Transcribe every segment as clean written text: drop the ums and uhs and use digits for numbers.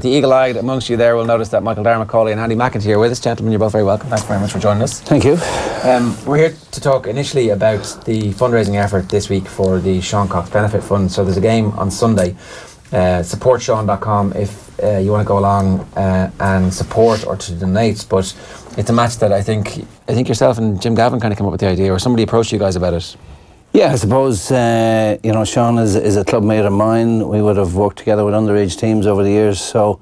The eagle-eyed amongst you there will notice that Darragh, MacAuley and Andy McEntee here with us. Gentlemen, you're both very welcome. Thanks very much for joining us. Thank you. We're here to talk initially about the fundraising effort this week for the Seán Cox Benefit Fund. So there's a game on Sunday. SupportSeán.com if you want to go along and support or to donate. But it's a match that I think yourself and Jim Gavin kind of came up with the idea, or somebody approached you guys about it. Yeah, I suppose, Seán is a club mate of mine. We would have worked together with underage teams over the years, so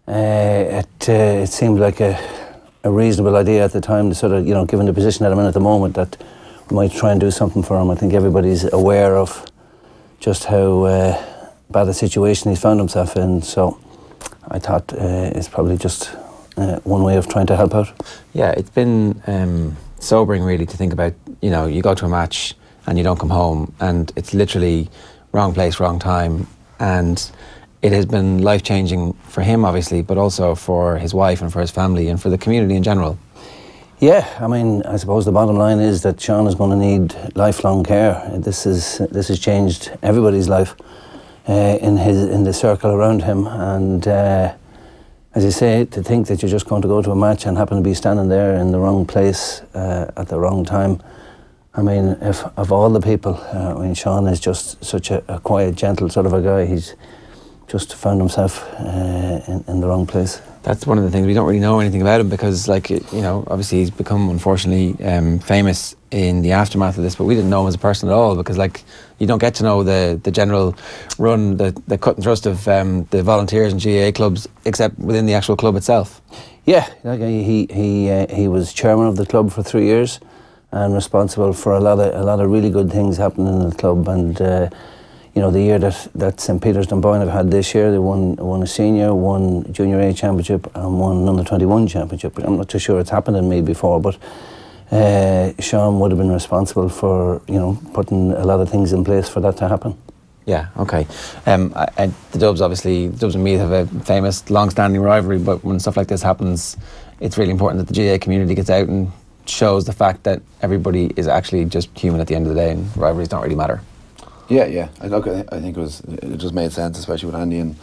it seemed like a reasonable idea at the time to sort of, given the position that I'm in at the moment, that we might try and do something for him. I think everybody's aware of just how bad a situation he's found himself in, so I thought it's probably just one way of trying to help out. Yeah, it's been sobering really to think about, you go to a match and you don't come home, and it's literally wrong place, wrong time, and it has been life-changing for him obviously, but also for his wife and for his family and for the community in general. Yeah, I mean, I suppose the bottom line is that Seán is going to need lifelong care. This has changed everybody's life in the circle around him, and as you say, to think that you're just going to go to a match and happen to be standing there in the wrong place at the wrong time. I mean, if of all the people, Seán is just such a quiet, gentle sort of a guy. He's just found himself in the wrong place. That's one of the things. We don't really know anything about him because, obviously he's become, unfortunately, famous in the aftermath of this, but we didn't know him as a person at all because, you don't get to know the general run, the cut and thrust of the volunteers and GAA clubs, except within the actual club itself. Yeah, he was chairman of the club for 3 years and responsible for a lot of really good things happening in the club. And the year that St Peter's Dunboyne have had this year, they won a senior, won Junior A championship and won an under-21 championship. I'm not too sure it's happened in Meath before, but Seán would have been responsible for putting a lot of things in place for that to happen. Yeah, okay. And the Dubs and Meath have a famous long-standing rivalry, but when stuff like this happens, it's really important that the GAA community gets out and shows the fact that everybody is actually just human at the end of the day, and rivalries don't really matter. Yeah. I think it just made sense, especially with Andy and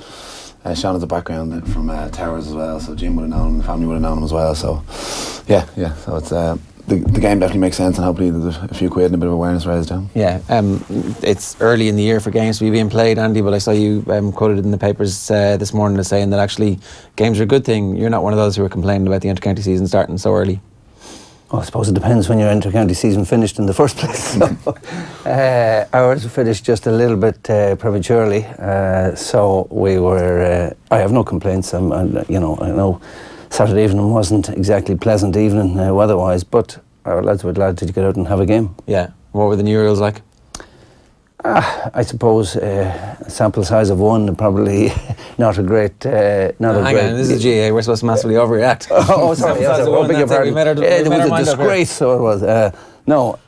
Seán has a background from Towers as well, so Jim would have known him, the family would have known him as well. So yeah. So it's the game definitely makes sense, and hopefully there's a few quid and a bit of awareness raised down. Yeah, it's early in the year for games to be being played, Andy, but I saw you quoted in the papers this morning as saying that actually games are a good thing. You're not one of those who are complaining about the inter-county season starting so early. Well, I suppose it depends when your inter-county season finished in the first place. So, ours finished just a little bit prematurely, so we were. I have no complaints. I know Saturday evening wasn't exactly pleasant evening weather-wise, but our lads were glad to get out and have a game. Yeah. What were the new rules like? I suppose a sample size of one, probably not a great. Hang on, this is GAA. We're supposed to massively overreact. Oh, sorry. Beg your pardon. It was a disgrace. So it was. No,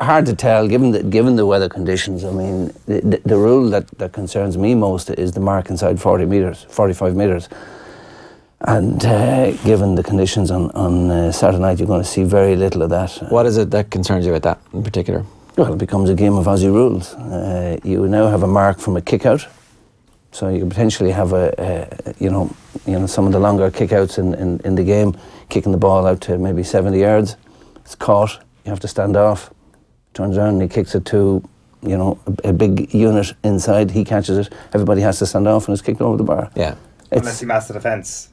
hard to tell. Given the weather conditions, I mean, the rule that concerns me most is the mark inside 40 metres, 45 metres. And given the conditions on Saturday night, you're going to see very little of that. What is it that concerns you about that in particular? Well, it becomes a game of Aussie rules. You now have a mark from a kick-out, so you potentially have some of the longer kick-outs in the game, kicking the ball out to maybe 70 yards. It's caught, you have to stand off, turns around and he kicks it to, a big unit inside, he catches it, everybody has to stand off and it's kicked over the bar. Yeah. Unless he missed the defence.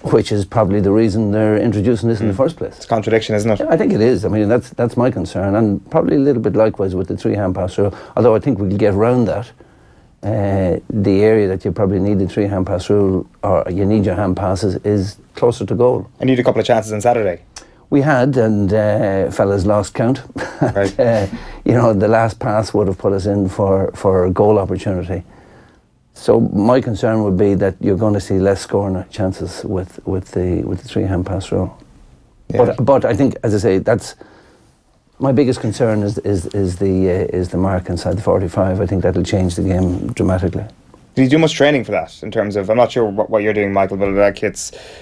Which is probably the reason they're introducing this in the first place. It's a contradiction, isn't it? Yeah, I think it is. I mean, that's my concern, and probably a little bit likewise with the three-hand pass rule, although I think we'll get around that. The area that you probably need the three-hand pass rule, or you need your hand passes, is closer to goal. And you had a couple of chances on Saturday. We had, and fellas lost count. Right. The last pass would have put us in for a goal opportunity. So my concern would be that you're going to see less scoring chances with the three-hand pass rule. Yeah. But I think, as I say, that's my biggest concern is the mark inside the 45. I think that'll change the game dramatically. Did you do much training for that in terms of, I'm not sure what you're doing, Michael, but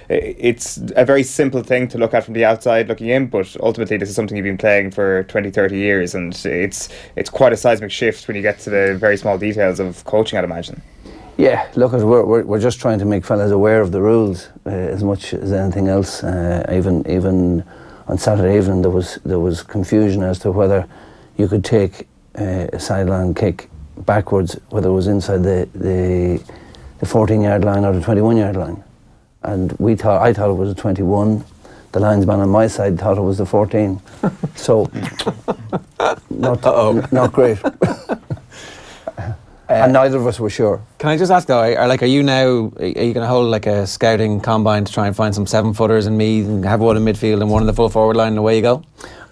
it's a very simple thing to look at from the outside looking in, but ultimately this is something you've been playing for 20, 30 years, and it's quite a seismic shift when you get to the very small details of coaching, I'd imagine. Yeah, look, we're just trying to make fellas aware of the rules as much as anything else. Even on Saturday evening, there was confusion as to whether you could take a sideline kick backwards, whether it was inside the 14-yard line or the 21-yard line. And I thought it was a 21. The linesman on my side thought it was the 14. So, not great. And neither of us were sure. Can I just ask though, are you going to hold like a scouting combine to try and find some 7-footers in me and have one in midfield and one in the full forward line and away you go?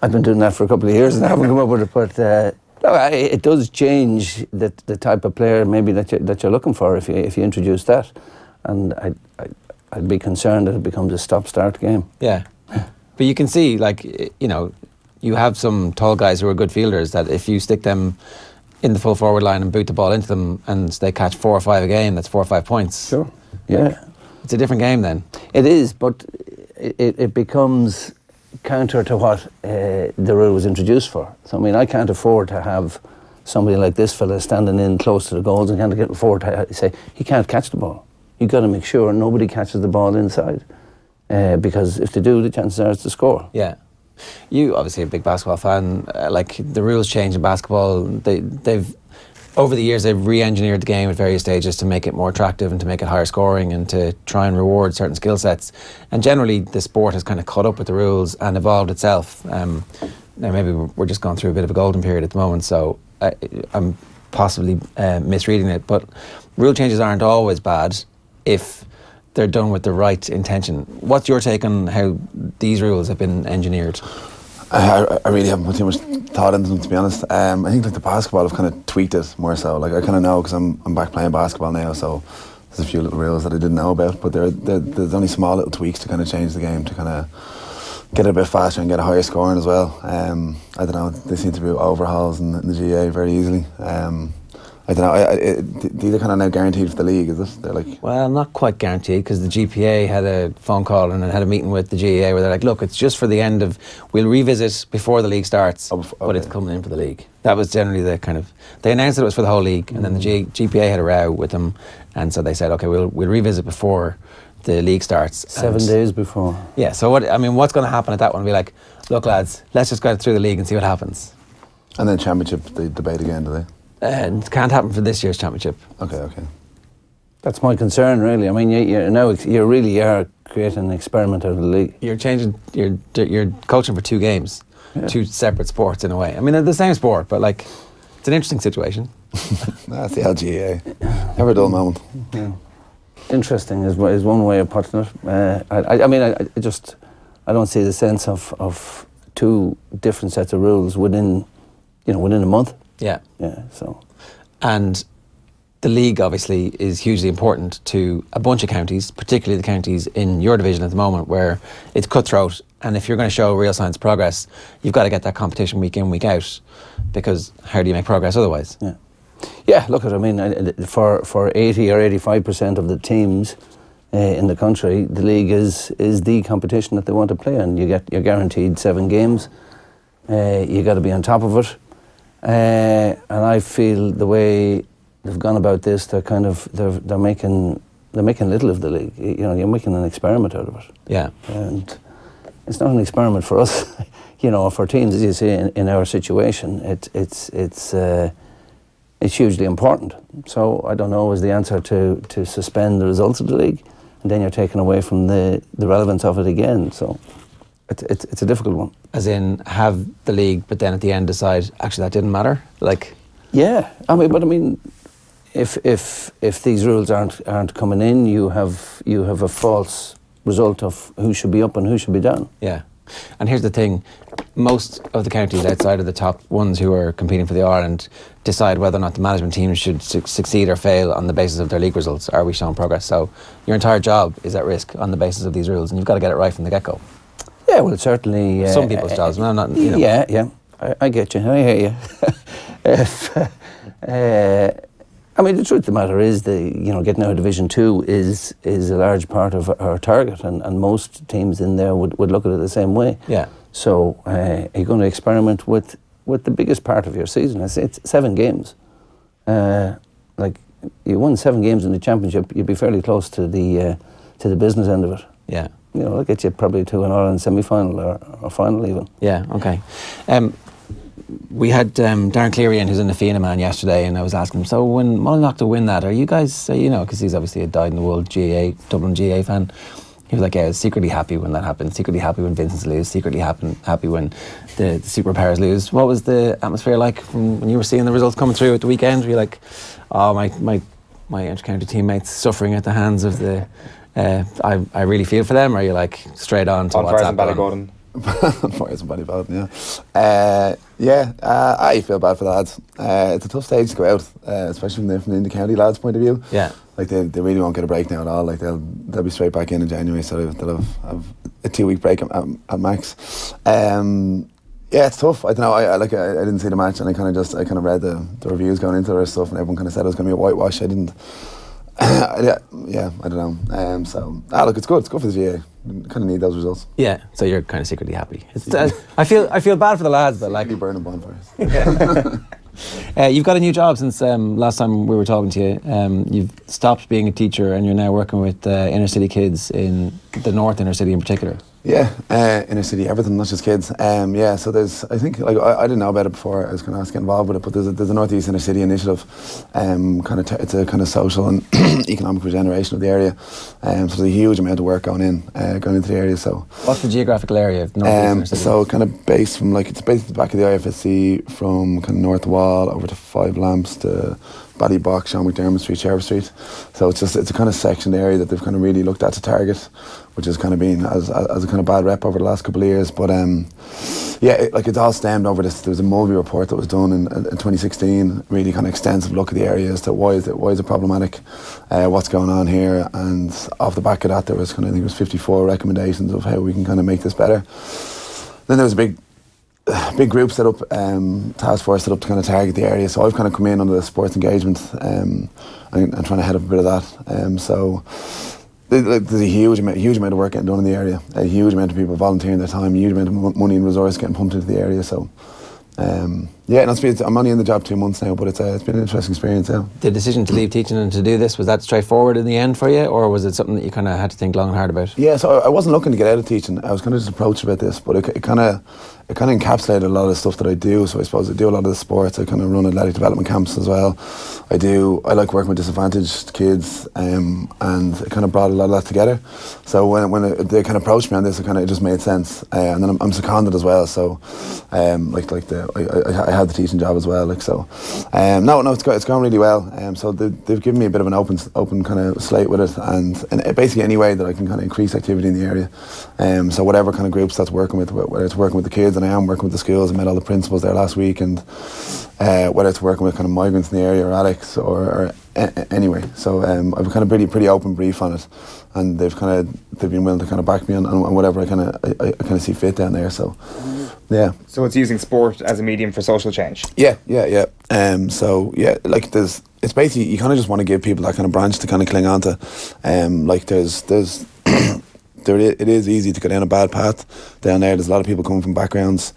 I've been doing that for a couple of years and I haven't come up with it, but it does change the type of player maybe that you're looking for if you introduce that. And I'd be concerned that it becomes a stop-start game. Yeah, but you can see, like, you know, you have some tall guys who are good fielders that if you stick them in the full forward line and boot the ball into them and they catch 4 or 5 a game, that's 4 or 5 points. Sure, yeah. It's a different game then. It is, but it becomes counter to what the rule was introduced for. So, I mean, I can't afford to have somebody like this fella standing in close to the goals and can't afford to say, he can't catch the ball. You've got to make sure nobody catches the ball inside. Because if they do, the chances are it's to score. Yeah. You obviously a big basketball fan. Like the rules change in basketball. They've over the years they've re-engineered the game at various stages to make it more attractive and to make it higher scoring and to try and reward certain skill sets. And generally, the sport has kind of caught up with the rules and evolved itself. Now maybe we're just going through a bit of a golden period at the moment, so I'm possibly misreading it. But rule changes aren't always bad if they're done with the right intention. What's your take on how these rules have been engineered? I really haven't put too much thought into them, to be honest. I think like the basketball have kind of tweaked it more so. Like I kind of know because I'm back playing basketball now, so there's a few little rules that I didn't know about, but there's only small little tweaks to kind of change the game to kind of get it a bit faster and get a higher scoring as well. I don't know, they seem to be overhauls in the GAA very easily. I don't know, these are kind of now guaranteed for the league, is it? They're like... Well, not quite guaranteed, because the GPA had a phone call and had a meeting with the GAA where they're like, look, it's just for the end of... We'll revisit before the league starts, but it's coming in for the league. That was generally the kind of... They announced that it was for the whole league, and then the GPA had a row with them, and so they said, OK, we'll revisit before the league starts. 7 days before. Yeah, so what's going to happen at that one? Be like, look, lads, let's just go through the league and see what happens. And then championship, they debate again, do they? It can't happen for this year's championship. Okay. That's my concern, really. I mean, you really are creating an experiment out of the league. You're changing. You're coaching for 2 games, 2 separate sports in a way. I mean, they're the same sport, but like, it's an interesting situation. That's the LGA. Never a dull moment. Yeah. Interesting is one way of putting it. I don't see the sense of 2 different sets of rules within a month. Yeah. So, and the league obviously is hugely important to a bunch of counties, particularly the counties in your division at the moment, where it's cutthroat. And if you're going to show real signs of progress, you've got to get that competition week in, week out, because how do you make progress otherwise? Yeah. Look, I mean, for 80 or 85% of the teams in the country, the league is the competition that they want to play, and you're guaranteed 7 games. You got to be on top of it. And I feel the way they've gone about this, they're making little of the league. You're making an experiment out of it. Yeah. And it's not an experiment for us. For teams, as you say, in our situation, it's hugely important. So I don't know is the answer to suspend the results of the league, and then you're taken away from the relevance of it again. So. It's a difficult one. As in, have the league, but then at the end decide, actually, that didn't matter? Like... Yeah, I mean, if these rules aren't coming in, you have a false result of who should be up and who should be down. Yeah. And here's the thing, most of the counties outside of the top ones who are competing for the Ireland decide whether or not the management team should succeed or fail on the basis of their league results. Are we showing progress? So your entire job is at risk on the basis of these rules, and you've got to get it right from the get-go. Yeah, well, certainly... Some people's jobs, no, not... Yeah, I get you, I hear you. I mean, the truth of the matter is, getting out of Division 2 is a large part of our target, and most teams in there would look at it the same way. Yeah. So, are you going to experiment with the biggest part of your season? It's 7 games. you won 7 games in the championship, you'd be fairly close to the business end of it. Yeah. You know, it'll get you probably to an Ireland semi-final or final even. Yeah, okay. We had Darren Cleary in, who's in the Fianna man yesterday, and I was asking him, so when Mullinlough to win that, are you guys, you know, because he's obviously a dyed-in-the-wool Dublin GAA fan, he was like, yeah, I was secretly happy when that happened, secretly happy when Vincent's lose, secretly happy when the superpowers lose. What was the atmosphere like from when you were seeing the results coming through at the weekend? Were you like, oh, my inter-county teammates suffering at the hands of the... I really feel for them, or are you like straight on to what's happening? Fires and Ballyboden, yeah. I feel bad for the lads. It's a tough stage to go out, especially from the County lads' point of view. Yeah. Like they really won't get a break now at all. Like they'll be straight back in January, so they'll have a 2-week break at max. Yeah, it's tough. I don't know. I didn't see the match, and I kind of read the reviews going into it stuff, and everyone kind of said it was going to be a whitewash. I didn't. Yeah, I don't know. So look, it's good. It's good for the GA. Kind of need those results. Yeah, so you're kind of secretly happy. I feel bad for the lads, but like burning bonfires. You've got a new job since last time we were talking to you. You've stopped being a teacher and you're now working with inner city kids in the North inner city in particular. Yeah, inner city, everything, not just kids. Yeah, so there's, I think, like I didn't know about it before I was kind of get involved with it, but there's a Northeast Inner City initiative. It's a kind of social and economic regeneration of the area. So there's a huge amount of work going into the area. So what's the geographical area of Northeast Inner City? So kind of based from it's based at the back of the IFSC from kind of North Wall over to Five Lamps to Ballybox, Sean McDermott Street, Sheriff Street. So it's a kind of sectioned area that they've kind of really looked at to target, which has kind of been as a kind of bad rep over the last couple of years. But it's all stemmed over this. There was a Mulvey report that was done in 2016, really kind of extensive look at the area as to why is it problematic, what's going on here, and off the back of that there was I think it was 54 recommendations of how we can kind of make this better. Then there was a big group set up, task force set up to kind of target the area. So I've kind of come in under the sports engagement and trying to head up a bit of that. So there's a huge amount of work getting done in the area, a huge amount of people volunteering their time, a huge amount of money and resource getting pumped into the area. So I'm only in the job 2 months now, but it's been an interesting experience. Yeah. The decision to leave teaching and to do this, was that straightforward in the end for you, or was it something that you kind of had to think long and hard about? Yeah, so I wasn't looking to get out of teaching. I was kind of just approached about this, but it kind of encapsulated a lot of the stuff that I do. So I suppose I do a lot of the sports. I kind of run athletic development camps as well. I like working with disadvantaged kids, and it kind of brought a lot of that together. So when they kind of approached me on this, it just made sense. And then I'm seconded as well. So I had the teaching job as well. It's going really well. So they've given me a bit of an open kind of slate with it, and basically any way that I can kind of increase activity in the area. So whatever kind of groups that's working with, whether it's working with the kids, and I am working with the schools. I met all the principals there last week, and whether it's working with kind of migrants in the area or addicts or anyway. So I've kind of pretty open brief on it, and they've been willing to kind of back me on whatever I kind of see fit down there. So yeah. So it's using sport as a medium for social change. Yeah. It's basically you kind of just want to give people that kind of branch to kind of cling on to. It is easy to go down a bad path down there. There's a lot of people coming from backgrounds.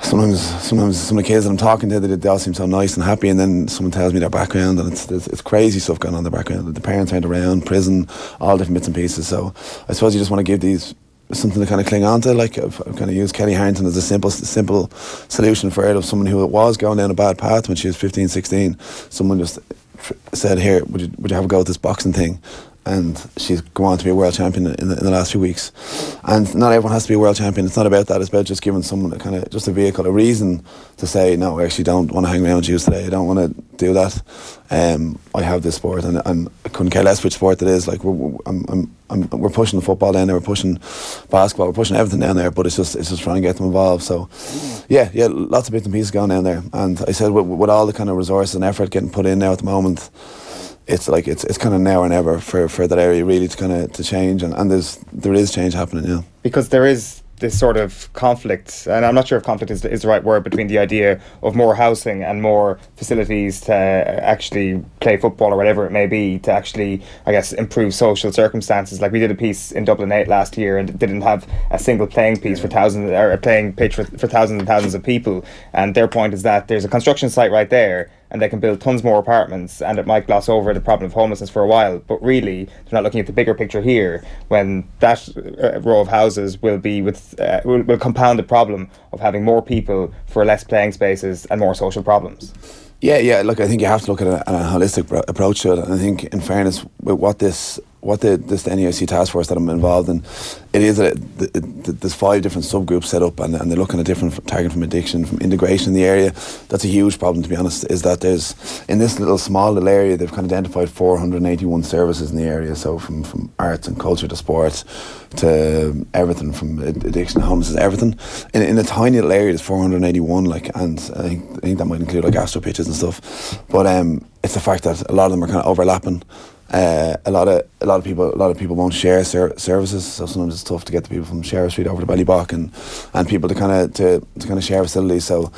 Sometimes some of the kids that I'm talking to, they all seem so nice and happy, and then someone tells me their background, and it's crazy stuff going on in their background. The parents aren't around, prison, all different bits and pieces. So I suppose you just want to give these something to kind of cling on to. Like I've kind of used Kelly Harrington as a simple solution for it, of someone who was going down a bad path when she was 15, 16. Someone just said, "Here, would you have a go at this boxing thing?" And she's gone on to be a world champion in the last few weeks. And not everyone has to be a world champion. It's not about that. It's about just giving someone just a vehicle, a reason to say, no, I actually don't want to hang around with you today. I don't want to do that. I have this sport, and I couldn't care less which sport it is. Like we're pushing the football down there, we're pushing basketball, we're pushing everything down there. But it's just trying to get them involved. So yeah, lots of bits and pieces going down there. And I said with all the kind of resources and effort getting put in now at the moment, it's kind of now or never for that area really to change, and there is change happening now. Because there is this sort of conflict, and I'm not sure if conflict is the right word, between the idea of more housing and more facilities to actually play football or whatever it may be, to actually, I guess, improve social circumstances. Like we did a piece in Dublin 8 last year and didn't have a single playing piece for a playing pitch for thousands and thousands of people. And their point is that there's a construction site right there, and they can build tons more apartments, and it might gloss over the problem of homelessness for a while, but really they're not looking at the bigger picture here, when that row of houses will be will compound the problem of having more people for less playing spaces and more social problems. Yeah. Look, I think you have to look at a holistic approach to it. And I think, in fairness, with what this NEIC task force that I'm involved in, it is there's 5 different subgroups set up, and they're looking at different targeting from addiction, from integration in the area. That's a huge problem, to be honest. Is that there's, in this small little area, they've kind of identified 481 services in the area. So from arts and culture to sport to everything, from addiction, homelessness, everything. In a tiny little area, there's 481. And I think that might include like astro pitches and stuff. But it's the fact that a lot of them are kind of overlapping. A lot of people won't share services, so sometimes it's tough to get the people from Sheriff Street over to Ballybock and people to kind of share facilities. So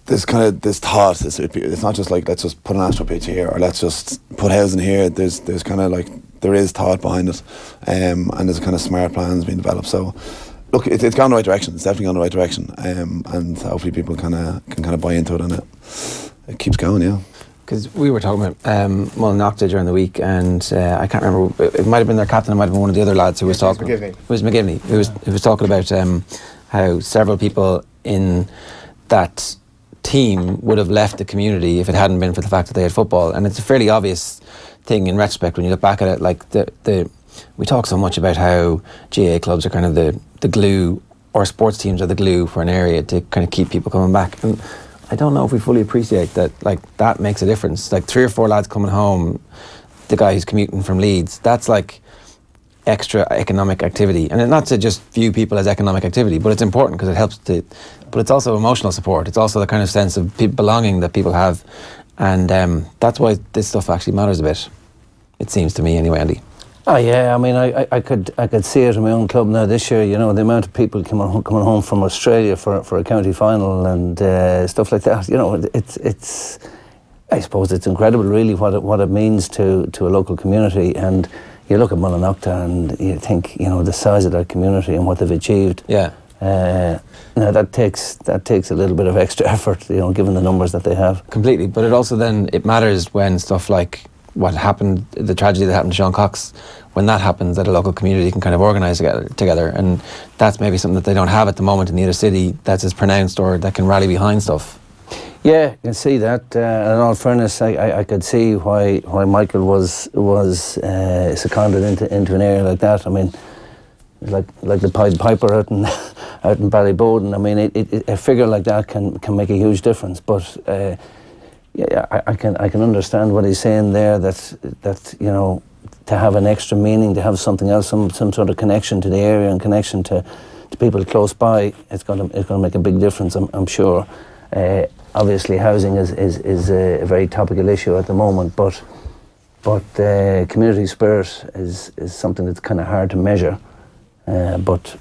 there's kind of this thought. It's not just like, let's just put an astro pitch here, or let's just put housing here. There's kind of like, there is thought behind it, and there's kind of smart plans being developed. So look, it's gone the right direction. It's definitely gone the right direction, and hopefully people can kind of buy into it, and it keeps going. Yeah. Because we were talking about Mullinocta during the week, and I can't remember, it might have been their captain, it might have been one of the other lads who was talking. It was McGivney. Who was talking about how several people in that team would have left the community if it hadn't been for the fact that they had football. And it's a fairly obvious thing in retrospect when you look back at it. Like we talk so much about how GAA clubs are kind of the glue, or sports teams are the glue for an area to kind of keep people coming back. And I don't know if we fully appreciate that, like, that makes a difference. Like 3 or 4 lads coming home, the guy who's commuting from Leeds, that's like extra economic activity. And not to just view people as economic activity, but it's important because it helps but it's also emotional support. It's also the kind of sense of belonging that people have. And that's why this stuff actually matters a bit. It seems to me anyway, Andy. Oh yeah, I mean, I could see it in my own club now this year. You know, the amount of people coming home from Australia for a county final and stuff like that. You know, it's I suppose it's incredible, really, what it means to a local community. And you look at Mullinocta and you think, you know, the size of that community and what they've achieved. Yeah. Now that takes a little bit of extra effort, you know, given the numbers that they have. Completely, but it also then it matters when stuff like what happened, the tragedy that happened to Seán Cox, when that happens, that a local community can kind of organise together, and that's maybe something that they don't have at the moment in either city that's as pronounced or that can rally behind stuff. Yeah, you can see that. In all fairness, I could see why Michael was seconded into an area like that. I mean, like the Pied Piper out in Ballyboden. I mean, a figure like that can make a huge difference. But yeah, I can understand what he's saying there. That you know, to have an extra meaning, to have something else, some sort of connection to the area and connection to people close by, it's going to make a big difference. I'm sure. Obviously, housing is a very topical issue at the moment, but community spirit is something that's kind of hard to measure. But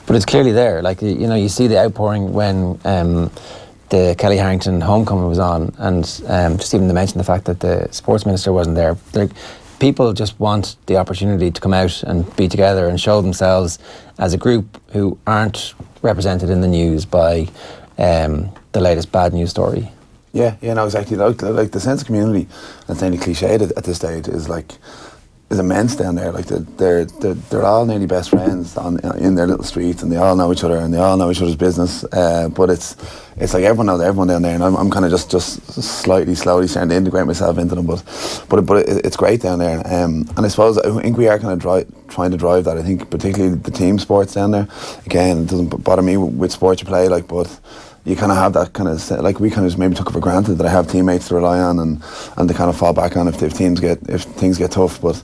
it's clearly there. Like, you know, you see the outpouring when the Kelly Harrington homecoming was on, and just even to mention the fact that the sports minister wasn't there. Like, people just want the opportunity to come out and be together and show themselves as a group who aren't represented in the news by the latest bad news story. Yeah, no, exactly. Like the sense of community, that's nearly cliched at this stage, is immense down there. Like they're all nearly best friends in their little streets, and they all know each other and they all know each other's business. But it's like everyone knows everyone down there, and I'm kind of just slowly starting to integrate myself into them. But it's great down there. And I suppose I think we are kind of trying to drive that. I think particularly the team sports down there. Again, it doesn't bother me with sport you play, like, but you kind of have that kind of, like, we kind of just maybe took it for granted that I have teammates to rely on and to kind of fall back on if things get tough. But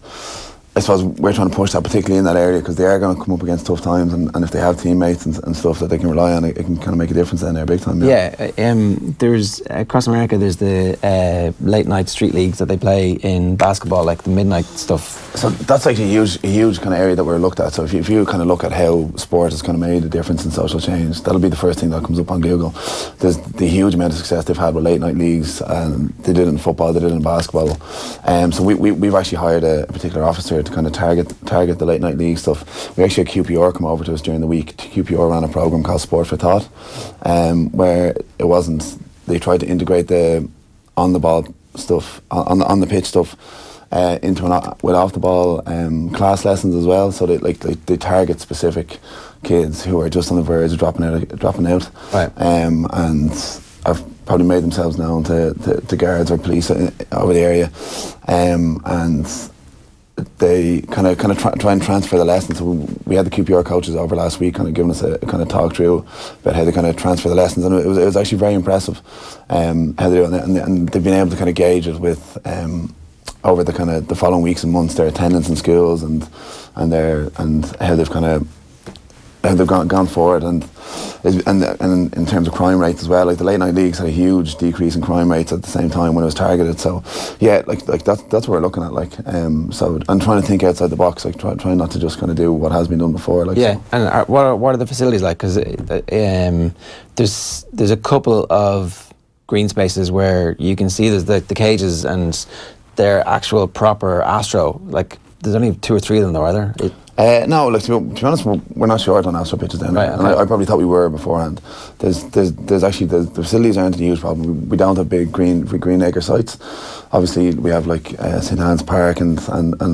I suppose we're trying to push that, particularly in that area, because they are going to come up against tough times, and if they have teammates and stuff that they can rely on, it can kind of make a difference down there big time. Yeah, there's across America, there's the late night street leagues that they play in basketball, like the midnight stuff. So that's actually a huge kind of area that we're looked at. So if you kind of look at how sport has kind of made a difference in social change, that'll be the first thing that comes up on Google. There's the huge amount of success they've had with late night leagues, and they did it in football, they did it in basketball. So we've actually hired a particular officer to kind of target the late night league stuff. We actually had QPR come over to us during the week. QPR ran a programme called Sport for Thought, where it wasn't, they tried to integrate the on the ball stuff, on the pitch stuff, into with off the ball class lessons as well. So they target specific kids who are just on the verge of dropping out. Right. And have probably made themselves known to guards or police over the area, and they kind of try and transfer the lessons. So we had the QPR coaches over last week, kind of giving us a kind of talk through about how they kind of transfer the lessons, and it was actually very impressive how they do it, and they've been able to kind of gauge it with over the kind of the following weeks and months, their attendance in schools and how they've kind of gone forward, and in terms of crime rates as well, like the late night leagues had a huge decrease in crime rates at the same time when it was targeted. So yeah, like that's what we're looking at, like so I'm trying to think outside the box, like trying not to just kind of do what has been done before, like. Yeah. So. And what are the facilities like? Because there's a couple of green spaces where you can see there's the cages and they're actual proper Astro, like there's only 2 or 3 of them though, are there? No, like to be honest, we're not short on Astro pitches down there, right, and I probably thought we were beforehand. There's actually the facilities aren't a huge problem. We don't have big green acre sites. Obviously, we have like St Anne's Park and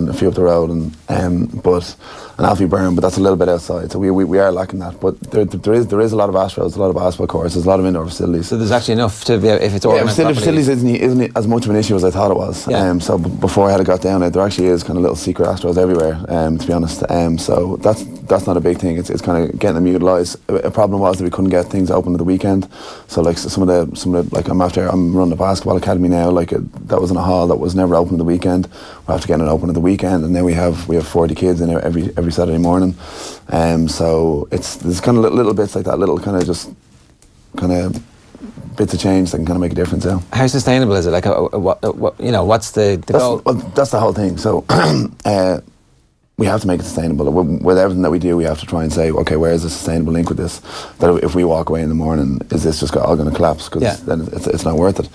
a few up the road, but an Alfie Burn, but that's a little bit outside. So we are lacking that. But there is a lot of Astros, a lot of basketball courts, a lot of indoor facilities. So there's actually enough to be, if it's organised properly. Facilities isn't as much of an issue as I thought it was. Yeah. So before I had got down there actually is kind of little secret Astros everywhere. To be honest. So that's not a big thing. It's kind of getting them utilised. A problem was that we couldn't get things open at the weekend. So like some of the like I'm running the basketball academy now. Like that was in a hall that was never open at the weekend. We have to get it open at the weekend, and now we have 40 kids in there every Saturday morning. So there's kind of little bits like that, little kind of bits of change that can kind of make a difference. Yeah. How sustainable is it? Like, what's the goal? Well, that's the whole thing. So. We have to make it sustainable. With everything that we do, we have to try and say, okay, where is the sustainable link with this? That if we walk away in the morning, is this just all going to collapse? Because then it's not worth it.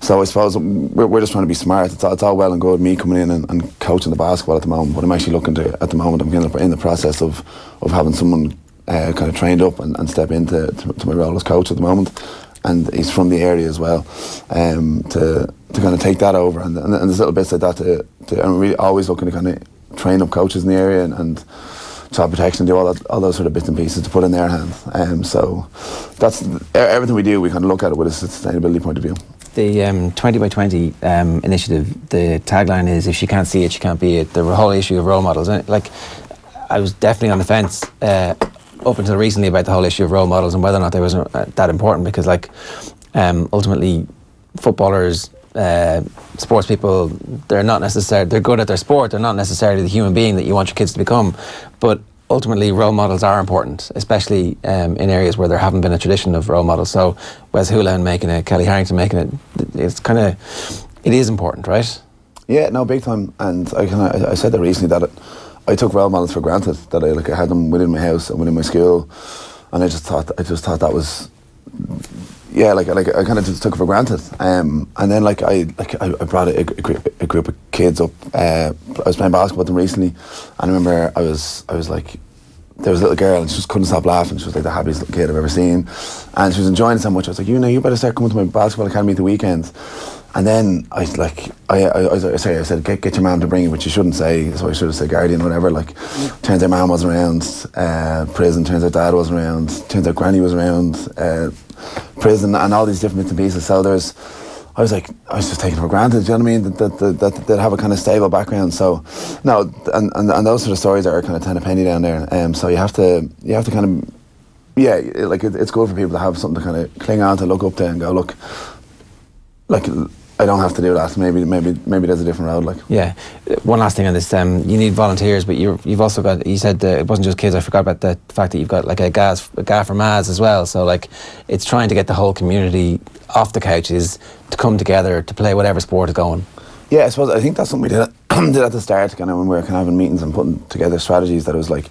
So I suppose we're just trying to be smart. It's all well and good me coming in and coaching the basketball at the moment, but I'm actually looking to, at the moment, I'm in the process of having someone kind of trained up and step into my role as coach at the moment. And he's from the area as well, to kind of take that over. And there's little bits like that and we're really always looking to kind of train up coaches in the area and child protection, do all those sort of bits and pieces to put in their hands. So that's everything we do. We kind of look at it with a sustainability point of view. The 20 by 20 initiative, the tagline is, if she can't see it, she can't be it. The whole issue of role models. And like, I was definitely on the fence up until recently about the whole issue of role models and whether or not they was that important, because like ultimately footballers, sports people, they're good at their sport, they're not necessarily the human being that you want your kids to become, but ultimately role models are important, especially in areas where there haven't been a tradition of role models. So Wes Houlihan making it, Kelly Harrington making it, it is important, right? Yeah, no, big time. And I said that recently, that I took role models for granted, that I had them within my house and within my school, and I just thought that was, yeah, like I kind of just took it for granted. And then I brought a group of kids up. I was playing basketball with them recently, and I remember I was like, there was a little girl and she just couldn't stop laughing. She was like the happiest little kid I've ever seen, and she was enjoying it so much. I was like, you better start coming to my basketball academy at the weekends. And then I said, get your mum to bring you, which you shouldn't say, so I should have said guardian or whatever. Like, turns out mum wasn't around, prison, turns out dad wasn't around, turns out granny was around, prison, and all these different bits and pieces. So I was just taking it for granted, do you know what I mean? That they'd have a kind of stable background. So, no, and those sort of stories are kind of 10 a penny down there. So you have to kind of, yeah, like it's good for people to have something to kind of cling on to, look up to and go, look, like, I don't have to do that. Maybe there's a different road. Like, yeah. One last thing on this: you need volunteers, but you've also got. You said it wasn't just kids. I forgot about the fact that you've got like a GAA for Maz as well. So like, it's trying to get the whole community off the couches to come together to play whatever sport is going. Yeah, I think that's something we did at the start, kind of when we were kind of having meetings and putting together strategies. That it was like,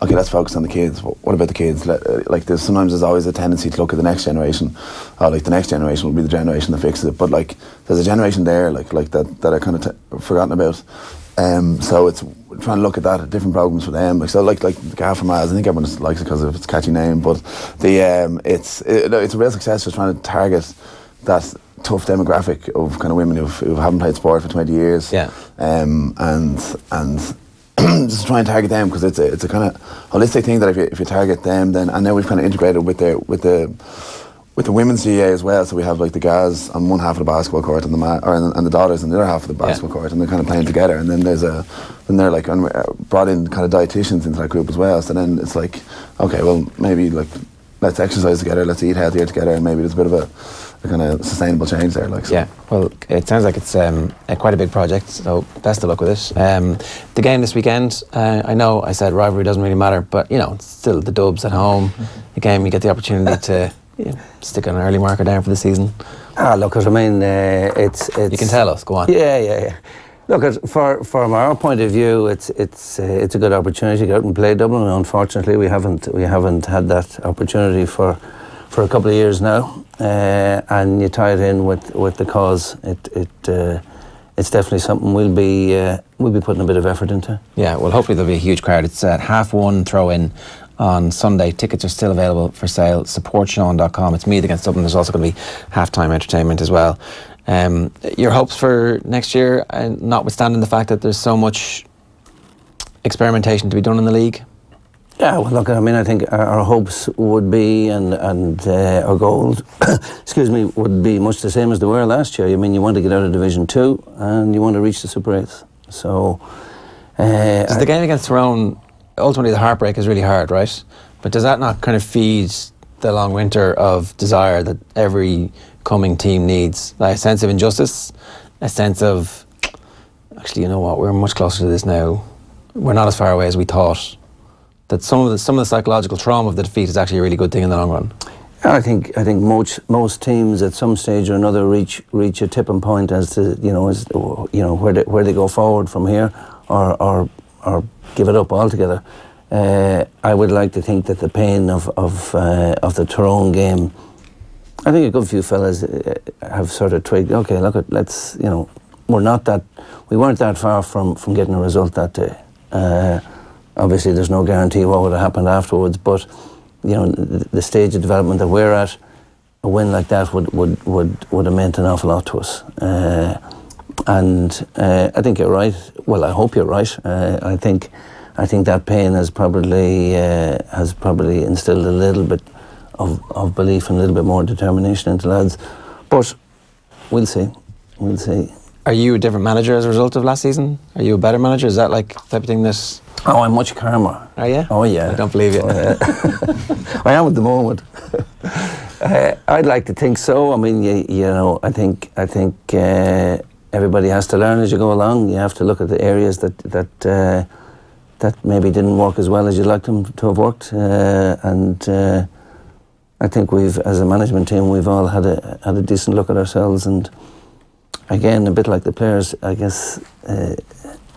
okay, let's focus on the kids. What about the kids? Like, there's always a tendency to look at the next generation. Like, the next generation will be the generation that fixes it. But like, there's a generation there, like that are kind of forgotten about. So it's trying to look at that, at different programs for them. Like, so like the GAA for Maz, I think everyone just likes it because of its catchy name. But it's a real success, just trying to target that tough demographic of kind of women who haven't played sport for 20 years. Yeah. And just try and target them, because it's a kind of holistic thing that if you target them, then, and now we've kind of integrated with the women's GAA as well. So we have like the guys on one half of the basketball court and the daughters on the other half of the basketball court, and they're kind of playing together. And then they're like brought in kind of dietitians into that group as well. So then it's like, okay, well maybe like let's exercise together, let's eat healthier together, and maybe there's a bit of a kind of sustainable change there. Like, so. Yeah, well, it sounds like it's quite a big project, so best of luck with it. The game this weekend, I know I said rivalry doesn't really matter, but you know, it's still the Dubs at home. The game, you get the opportunity to stick an early marker down for the season. Look, I mean, it's you can tell us. Go on. Yeah. Look, from our point of view, it's a good opportunity to go out and play Dublin. Unfortunately, we haven't had that opportunity for a couple of years now, and you tie it in with the cause. It's definitely something we'll be putting a bit of effort into. Yeah, well, hopefully there'll be a huge crowd. It's at 1:30 throw-in on Sunday. Tickets are still available for sale. SupportSeán.com. It's Meath against Dublin. There's also going to be half-time entertainment as well. Your hopes for next year, notwithstanding the fact that there's so much experimentation to be done in the league? Yeah, well, look, I mean, I think our hopes would be, and our goals, excuse me, would be much the same as they were last year. I mean, you want to get out of Division 2 and you want to reach the Super 8s. So, does the game against Tyrone, ultimately the heartbreak is really hard, right? But does that not kind of feed the long winter of desire that every coming team needs? Like a sense of injustice, a sense of, actually, you know what, we're much closer to this now. We're not as far away as we thought. That some of the psychological trauma of the defeat is actually a really good thing in the long run. I think most teams at some stage or another reach a tipping point as to where they go forward from here, or give it up altogether. I would like to think that the pain of the Tyrone game, I think a good few fellas have sort of twigged. Okay, look, let's we weren't that far from getting a result that day. Obviously, there's no guarantee what would have happened afterwards, but you know, the stage of development that we're at, a win like that would have meant an awful lot to us. And I think you're right. Well, I hope you're right. I think that pain has probably instilled a little bit of belief and a little bit more determination into lads. But we'll see. Are you a different manager as a result of last season? Are you a better manager? Is that like the type of thing that... Oh, I'm much calmer. Are you? Oh, yeah. I don't believe you. I am at the moment. I'd like to think so. I mean, you know, I think everybody has to learn as you go along. You have to look at the areas that maybe didn't work as well as you'd like them to have worked. And I think as a management team, we've all had a decent look at ourselves. And again, a bit like the players, I guess.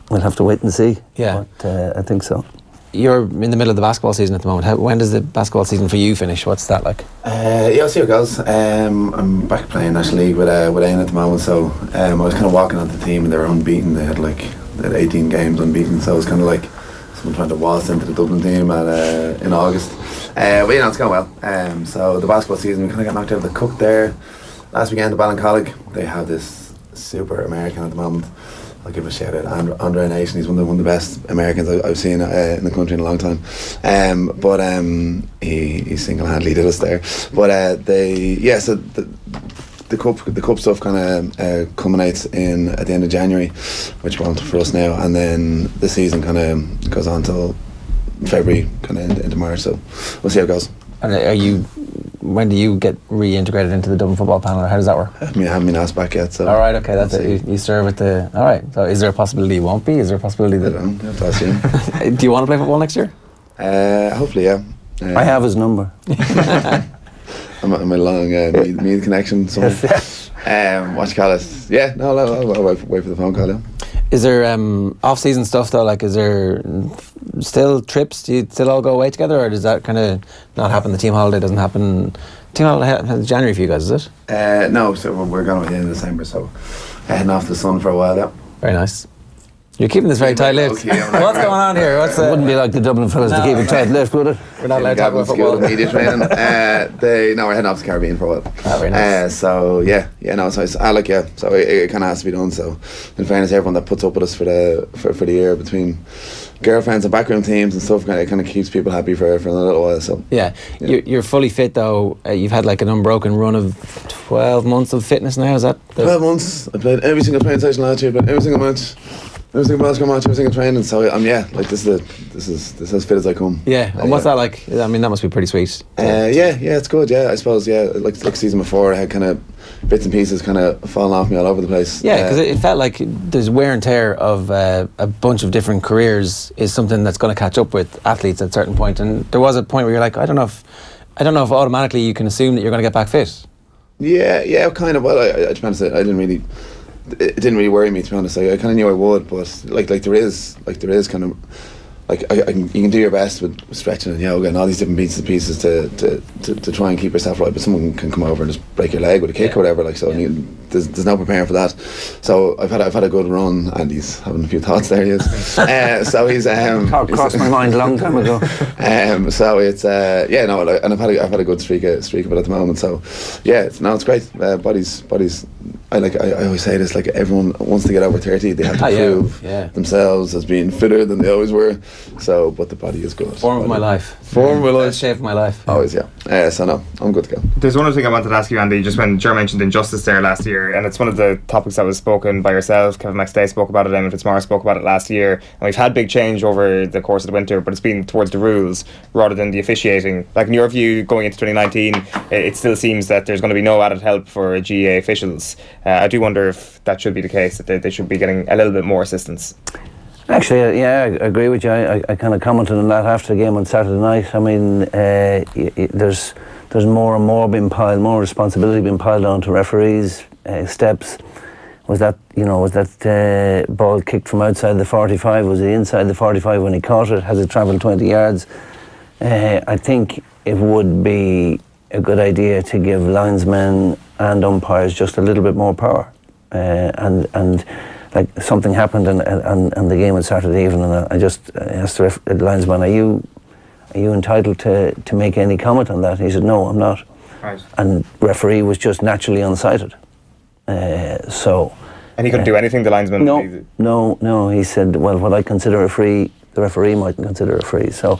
We'll have to wait and see. Yeah. But I think so. You're in the middle of the basketball season at the moment. When does the basketball season for you finish? What's that like? Yeah, I'll see how it goes. I'm back playing National League with Eoin at the moment, so I was kind of walking on the team and they were unbeaten. They had 18 games unbeaten, so it was kind of like someone trying to waltz into the Dublin team in August. But you know, it's going well. So the basketball season, we kind of got knocked out of the cup there last weekend. The Ballincollig, they have this super American at the moment. I'll give a shout out Andre Nation. He's one of the best Americans I've seen in the country in a long time. But he single-handedly did us there. But so the cup stuff kind of culminates at the end of January, which won't for us now, and then the season kind of goes on till February, kind of into March. So we'll see how it goes. And when do you get reintegrated into the Dublin football panel, or how does that work? I haven't been asked back yet. So all right, okay, that's it. You serve at the... All right, so is there a possibility you won't be? Is there a possibility that... I don't know, to ask you. Do you want to play football next year? Hopefully, yeah. I have his number. I'm a long Meath connection somewhere. What you call it? Yeah, no, I'll wait for the phone call, yeah. Is there off-season stuff though? Like, is there still trips? Do you still all go away together, or does that kind of not happen? The team holiday doesn't happen. Team holiday happens in January for you guys, is it? No, so we're going at the end of December, so heading off to the sun for a while. Yeah. Very nice. You're keeping this very tight-lipped. What's going on here? It wouldn't be like the Dublin fellas to keep it tight-lipped, would it? We're not allowed to talk about football. Media training. We're heading off to the Caribbean for a while. Oh, very nice. So so it kind of has to be done. So in fairness, everyone that puts up with us for the year, between girlfriends and backroom teams and stuff, kind of keeps people happy for a little while. So yeah. You're fully fit though. You've had like an unbroken run of 12 months of fitness now. Is that 12 months? I played every single training session last year, but every single match. Every single basketball match, every single training. So this is as fit as I come. Yeah, and what's that like? I mean, that must be pretty sweet. It's good. Yeah, I suppose. Yeah, like season before, I had kind of bits and pieces kind of falling off me all over the place. Yeah, because it felt like there's wear and tear of a bunch of different careers is something that's going to catch up with athletes at a certain point. And there was a point where you're like, I don't know if automatically you can assume that you're going to get back fit. Yeah, kind of. Well, I just say it didn't really worry me, to be honest. I kind of knew I would, but like there is kind of like you can do your best with stretching and yoga and all these different pieces to try and keep yourself right, but someone can come over and just break your leg with a kick or whatever. Like so, there's no preparing for that. So I've had a good run, and he's having a few thoughts there. He is. So he's crossed my mind a long time ago. So it's and I've had a good streak of it at the moment. So it's great. Body's. I always say this, like everyone wants to get over 30, they have to prove themselves as being fitter than they always were. So, but the body is good. Form of my life. Shape of my life. Always, yeah. So no, I'm good to go. There's one other thing I wanted to ask you, Andy, just when Ger mentioned injustice there last year, and it's one of the topics that was spoken by yourself. Kevin McEntee spoke about it, Eamon Fitzmaurice spoke about it last year, and we've had big change over the course of the winter, but it's been towards the rules rather than the officiating. Like in your view, going into 2019, it still seems that there's going to be no added help for GAA officials. I do wonder if that should be the case, that they should be getting a little bit more assistance. Actually, I agree with you. I kind of commented on that after the game on Saturday night. I mean, there's more and more responsibility being piled onto referees. Steps. Was that ball kicked from outside the 45? Was it inside the 45 when he caught it? Has it travelled 20 yards? I think it would be a good idea to give linesmen and umpires just a little bit more power. And like something happened in the game on Saturday evening, and I just asked the linesman, are you entitled to make any comment on that? And he said, no, I'm not. Right. And referee was just naturally unsighted. And he couldn't do anything, the linesman? No. He said, well, what I consider a free, the referee mightn't consider a free. So,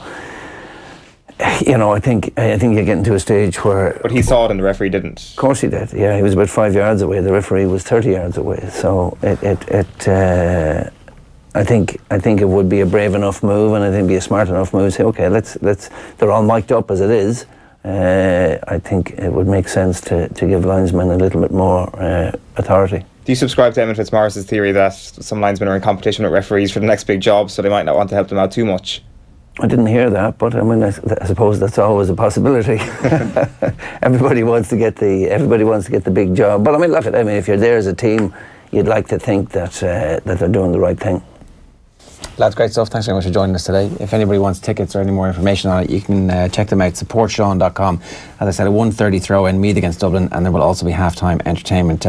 I think you're getting to a stage where. But he saw it and the referee didn't. Of course he did. Yeah, he was about 5 yards away. The referee was 30 yards away. So I think it would be a brave enough move, and I think it'd be a smart enough move to say, okay, let's. They're all mic'd up as it is. I think it would make sense to give linesmen a little bit more authority. Do you subscribe to Eamon Fitzmaurice's theory that some linesmen are in competition with referees for the next big job, so they might not want to help them out too much? I didn't hear that, but I mean, I suppose that's always a possibility. Everybody wants to get the big job. But I mean, if you're there as a team, you'd like to think that they're doing the right thing. Lads, great stuff. Thanks very much for joining us today. If anybody wants tickets or any more information on it, you can check them out, supportSeán.com. As I said, a 1:30 throw-in, Meath against Dublin, and there will also be half-time entertainment.